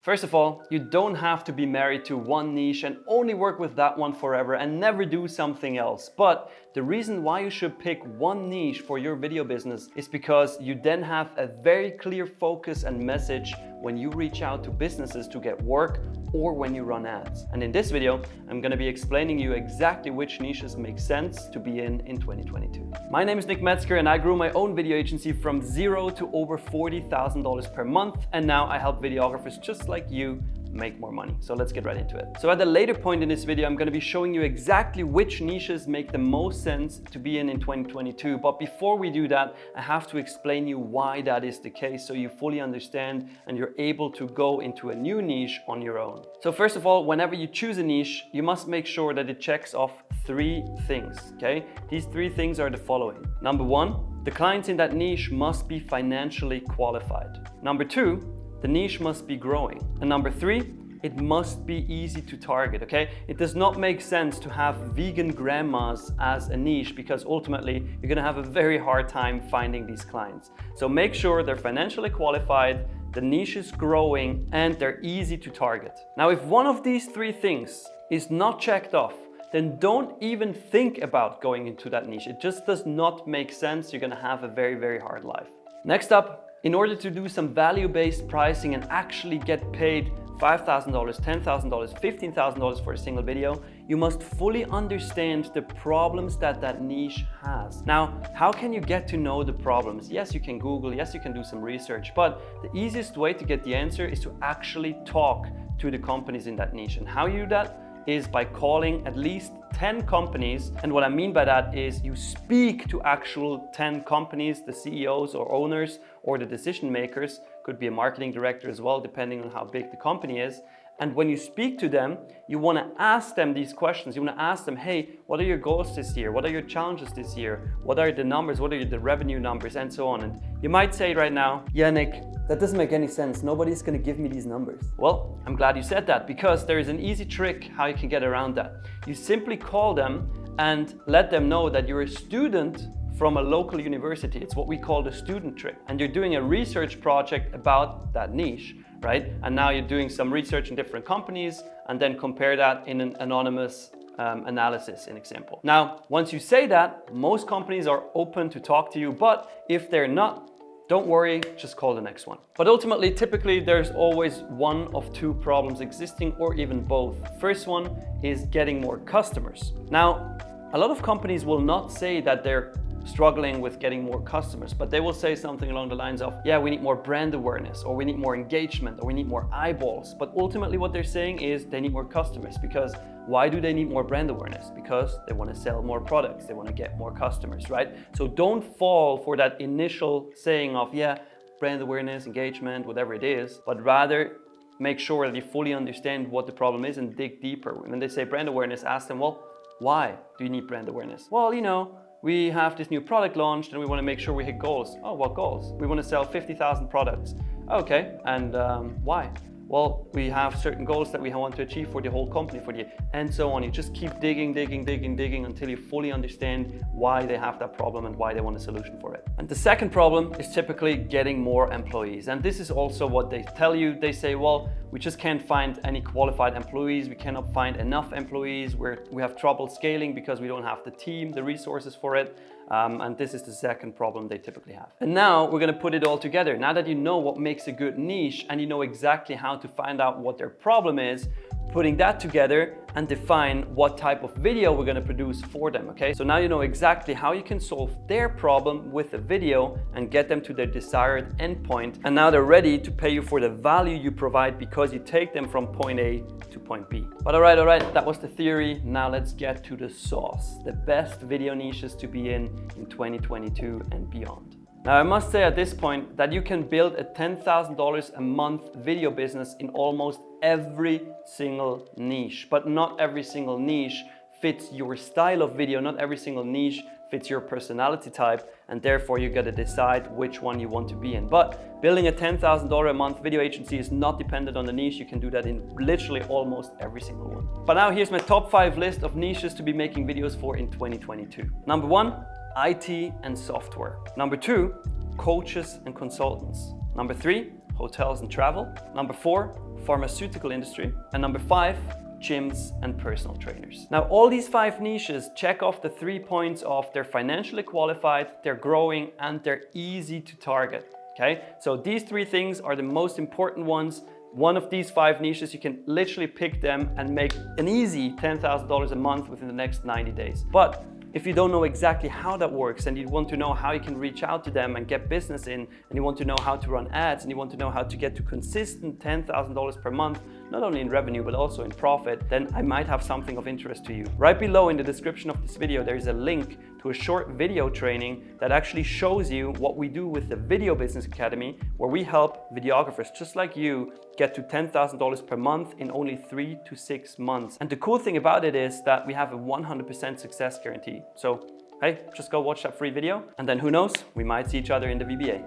First of all, you don't have to be married to one niche and only work with that one forever and never do something else. But the reason why you should pick one niche for your video business is because you then have a very clear focus and message when you reach out to businesses to get work or when you run ads. And in this video, I'm going to be explaining you exactly which niches make sense to be in 2022. My name is Nick Metzger and I grew my own video agency from zero to over $40,000 per month. And now I help videographers just like you make more money. So let's get right into it. So at a later point in this video, I'm going to be showing you exactly which niches make the most sense to be in 2022. But before we do that, I have to explain you why that is the case so you fully understand and you're able to go into a new niche on your own. So first of all, whenever you choose a niche, you must make sure that it checks off three things, okay? These three things are the following. Number one, the clients in that niche must be financially qualified. Number two, the niche must be growing. And number three, it must be easy to target, okay? It does not make sense to have vegan grandmas as a niche because ultimately you're gonna have a very hard time finding these clients. So make sure they're financially qualified, the niche is growing, and they're easy to target. Now, if one of these three things is not checked off, then don't even think about going into that niche. It just does not make sense. You're gonna have a very, very hard life. Next up, in order to do some value-based pricing and actually get paid $5,000, $10,000, $15,000 for a single video, you must fully understand the problems that niche has. Now, how can you get to know the problems? Yes, you can Google, yes, you can do some research, but the easiest way to get the answer is to actually talk to the companies in that niche. And how you do that is by calling at least 10 companies. And what I mean by that is you speak to actual 10 companies, the CEOs or owners or the decision makers, could be a marketing director as well, depending on how big the company is. And when you speak to them, you want to ask them these questions. You want to ask them, hey, what are your goals this year? What are your challenges this year? What are the numbers? What are the revenue numbers? And so on. And you might say right now, yeah, Nick, that doesn't make any sense. Nobody's going to give me these numbers. Well, I'm glad you said that because there is an easy trick how you can get around that. You simply call them and let them know that you're a student from a local university. It's what we call the student trick. And you're doing a research project about that niche, right? And now you're doing some research in different companies and then compare that in an anonymous analysis, in example. Now, once you say that, most companies are open to talk to you, but if they're not, don't worry, just call the next one. But ultimately, typically, there's always one of two problems existing or even both. First one is getting more customers. Now, a lot of companies will not say that they're struggling with getting more customers, but they will say something along the lines of, yeah, we need more brand awareness, or we need more engagement, or we need more eyeballs. But ultimately what they're saying is they need more customers. Because why do they need more brand awareness? Because they want to sell more products, they want to get more customers, right? So don't fall for that initial saying of, yeah, brand awareness, engagement, whatever it is, but rather make sure that you fully understand what the problem is and dig deeper. When they say brand awareness, ask them, well, why do you need brand awareness? Well, you know, we have this new product launched and we want to make sure we hit goals. Oh, what goals? We want to sell 50,000 products. Okay, and why? Well, we have certain goals that we want to achieve for the whole company for the year, and so on. You just keep digging until you fully understand why they have that problem and why they want a solution for it. And the second problem is typically getting more employees. And this is also what they tell you. They say, well, we just can't find any qualified employees. We cannot find enough employees. We have trouble scaling because we don't have the team, the resources for it. And this is the second problem they typically have. And now we're going to put it all together. Now that you know what makes a good niche and you know exactly how to find out what their problem is, putting that together and define what type of video we're going to produce for them, okay? So now you know exactly how you can solve their problem with a video and get them to their desired endpoint. And now they're ready to pay you for the value you provide because you take them from point A to point B. But all right, that was the theory. Now let's get to the sauce, the best video niches to be in 2022 and beyond. Now, I must say at this point that you can build a $10,000 a month video business in almost every single niche, but not every single niche fits your style of video. Not every single niche fits your personality type, and therefore you got to decide which one you want to be in. But building a $10,000 a month video agency is not dependent on the niche. You can do that in literally almost every single one. But now here's my top 5 list of niches to be making videos for in 2022. Number 1, IT and software. Number 2, coaches and consultants. Number 3, hotels and travel. Number 4, pharmaceutical industry. And number 5, gyms and personal trainers. Now, all these 5 niches check off the 3 points of they're financially qualified, they're growing, and they're easy to target. Okay, so these 3 things are the most important ones. One of these 5 niches, you can literally pick them and make an easy $10,000 a month within the next 90 days. But if you don't know exactly how that works and you want to know how you can reach out to them and get business in, and you want to know how to run ads, and you want to know how to get to consistent $10,000 per month, not only in revenue but also in profit, then I might have something of interest to you. Right below in the description of this video, there is a link to a short video training that actually shows you what we do with the Video Business Academy, where we help videographers just like you get to $10,000 per month in only 3 to 6 months. And the cool thing about it is that we have a 100% success guarantee. So hey, just go watch that free video, and then who knows, we might see each other in the VBA.